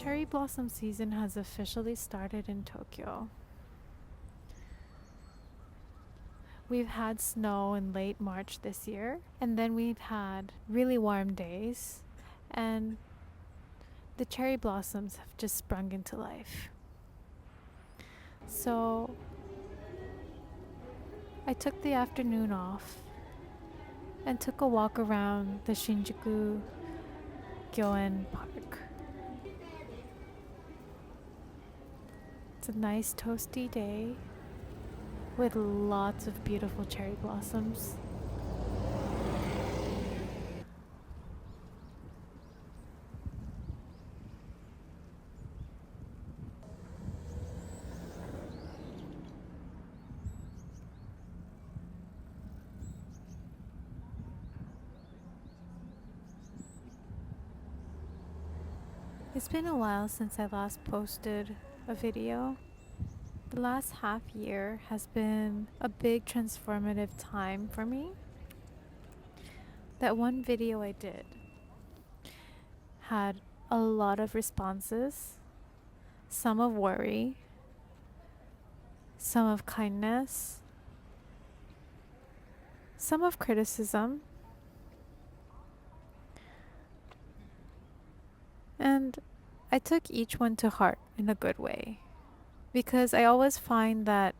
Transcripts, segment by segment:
cherry blossom season has officially started in Tokyo. We've had snow in late March this year, and then we've had really warm days, and the cherry blossoms have just sprung into life. So I took the afternoon off and took a walk around the Shinjuku Gyoen Park. It's a nice toasty day with lots of beautiful cherry blossoms. It's been a while since I last posted a video. The last half year has been a big transformative time for me. That one video I did had a lot of responses, some of worry, some of kindness, some of criticism, and I took each one to heart in a good way, because I always find that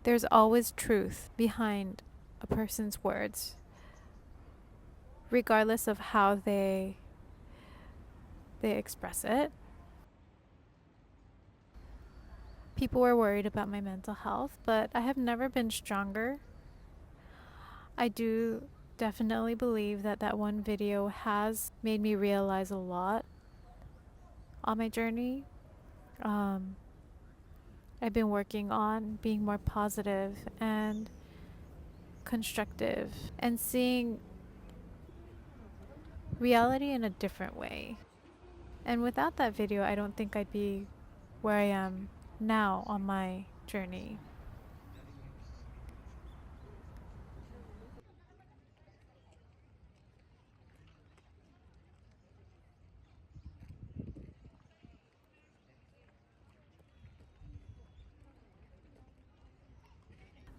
there's always truth behind a person's words, regardless of how they express it. People were worried about my mental health, but I have never been stronger. I do definitely believe that that one video has made me realize a lot on my journey. I've been working on being more positive and constructive and seeing reality in a different way. And without that video, I don't think I'd be where I am now on my journey.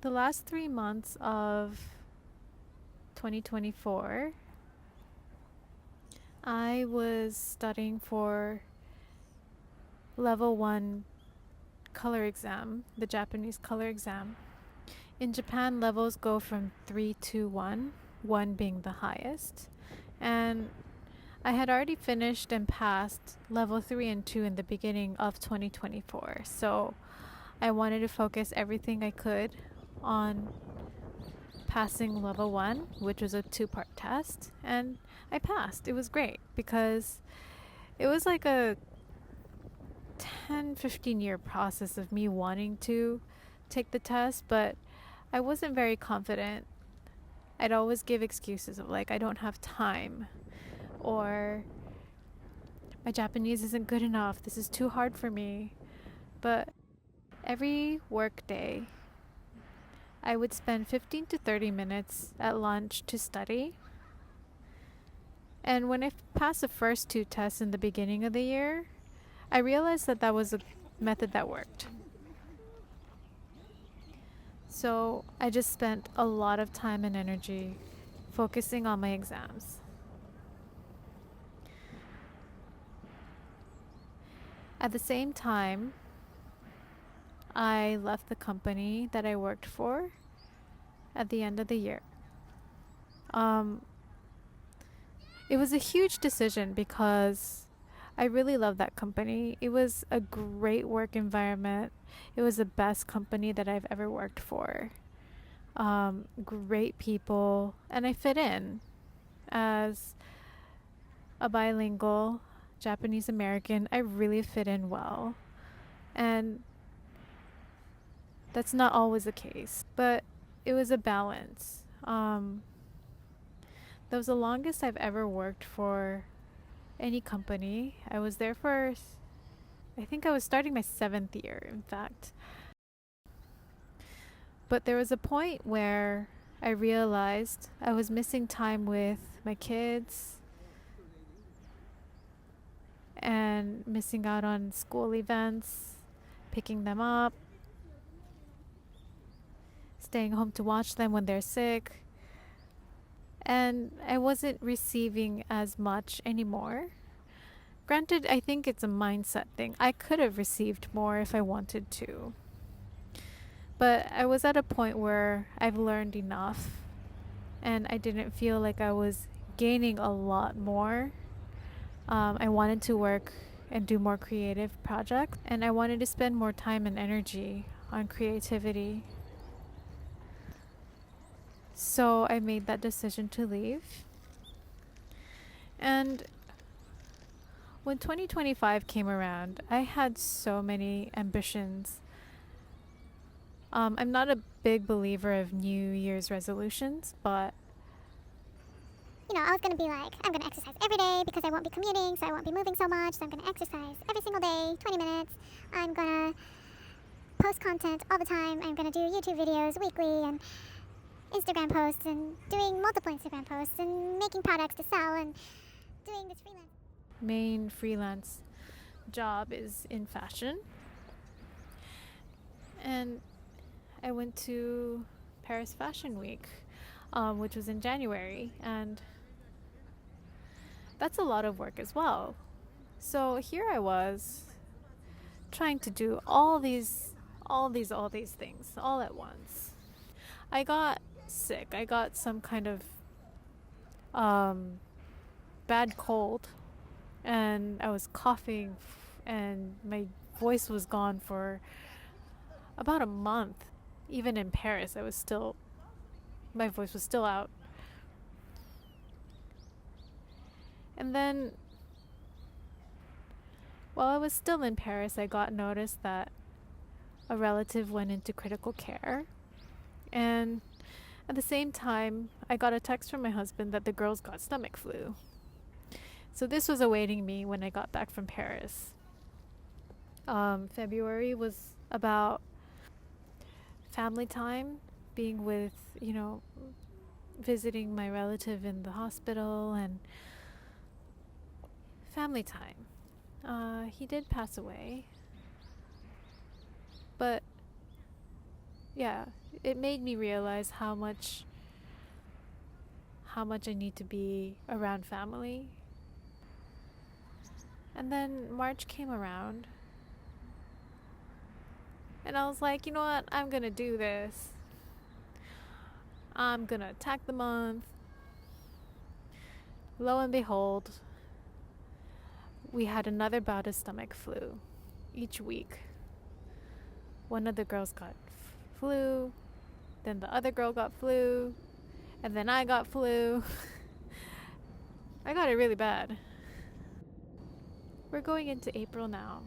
The last 3 months of 2024, I was studying for level 1 color exam, the Japanese color exam. In Japan, levels go from 3 to 1, 1 being the highest. And I had already finished and passed level 3 and 2 in the beginning of 2024. So I wanted to focus everything I could on passing level 1, which was a 2-part test, and I passed. It was great because it was like a 10-15 year process of me wanting to take the test, but I wasn't very confident. I'd always give excuses of like, I don't have time, or my Japanese isn't good enough, this is too hard for me. But every work day I would spend 15 to 30 minutes at lunch to study. And when I passed the first 2 tests in the beginning of the year, I realized that that was a method that worked. So I just spent a lot of time and energy focusing on my exams. At the same time, I left the company that I worked for at the end of the year. It was a huge decision because I really love that company. It was a great work environment. It was the best company that I've ever worked for. Great people, and I fit in as a bilingual Japanese American. I really fit in well, and that's not always the case, but it was a balance. That was the longest I've ever worked for any company. I was there for, I think I was starting my 7th year, in fact. But there was a point where I realized I was missing time with my kids, and missing out on school events, picking them up, staying home to watch them when they're sick. And I wasn't receiving as much anymore. Granted, I think it's a mindset thing. I could have received more if I wanted to. But I was at a point where I've learned enough and I didn't feel like I was gaining a lot more. I wanted to work and do more creative projects, and I wanted to spend more time and energy on creativity. So I made that decision to leave. And when 2025 came around, I had so many ambitions. I'm not a big believer of New Year's resolutions, but I was going to be like, I'm going to exercise every day because I won't be commuting, so I won't be moving so much. So I'm going to exercise every single day, 20 minutes. I'm going to post content all the time. I'm going to do YouTube videos weekly and Instagram posts and doing multiple Instagram posts and making products to sell and doing this main freelance job is in fashion. And I went to Paris Fashion Week, which was in January, and that's a lot of work as well. So here I was trying to do all these things all at once. I got sick. I got some kind of bad cold, and I was coughing, and my voice was gone for about a month. Even in Paris, my voice was still out. And then, while I was still in Paris, I got notice that a relative went into critical care. And at the same time, I got a text from my husband that the girls got stomach flu. So this was awaiting me when I got back from Paris. February was about family time, being with, visiting my relative in the hospital, and family time. He did pass away. But yeah, it made me realize how much I need to be around family. And then March came around, and I was like, you know what, I'm gonna do this. I'm gonna attack the month. Lo and behold, we had another bout of stomach flu each week. One of the girls got flu, then the other girl got flu, and then I got flu. I got it really bad. We're going into April now.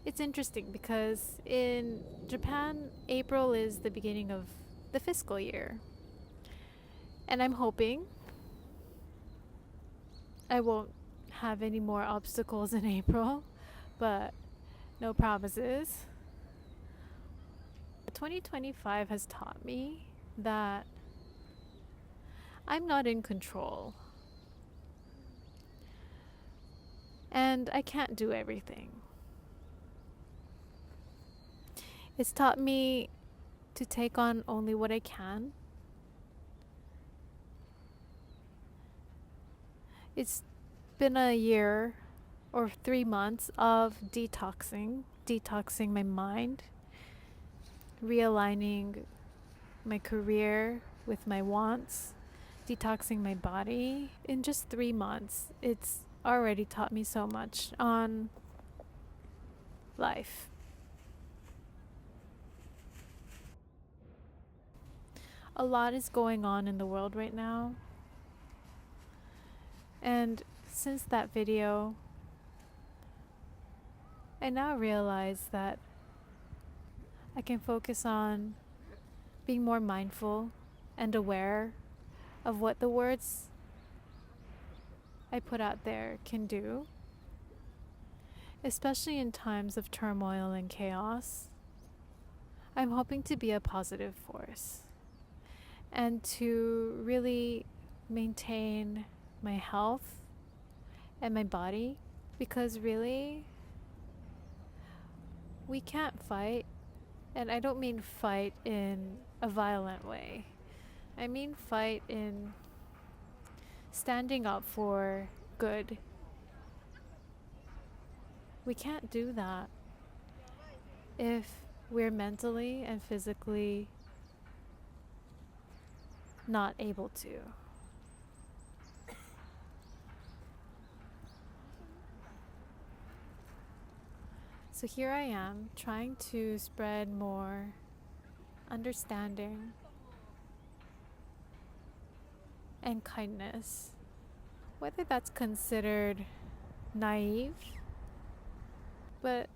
It's interesting because in Japan, April is the beginning of the fiscal year. And I'm hoping I won't have any more obstacles in April, but no promises. 2025 has taught me that I'm not in control. And I can't do everything. It's taught me to take on only what I can. It's been a year or 3 months of detoxing my mind, realigning my career with my wants, detoxing my body. In just 3 months, it's already taught me so much on life. A lot is going on in the world right now. And since that video, I now realize that I can focus on being more mindful and aware of what the words I put out there can do, especially in times of turmoil and chaos. I'm hoping to be a positive force and to really maintain my health and my body Because really, we can't fight. And I don't mean fight in a violent way. I mean fight in standing up for good. We can't do that if we're mentally and physically not able to. So here I am trying to spread more understanding and kindness. Whether that's considered naive, but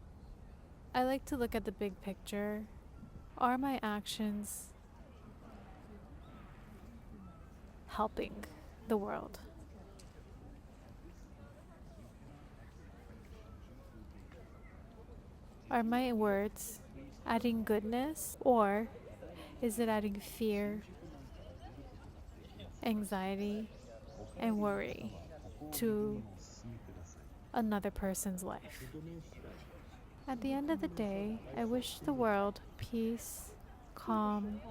I like to look at the big picture. Are my actions helping the world? Are my words adding goodness, or is it adding fear, anxiety, and worry to another person's life? At the end of the day, I wish the world peace, calm,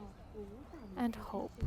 and hope.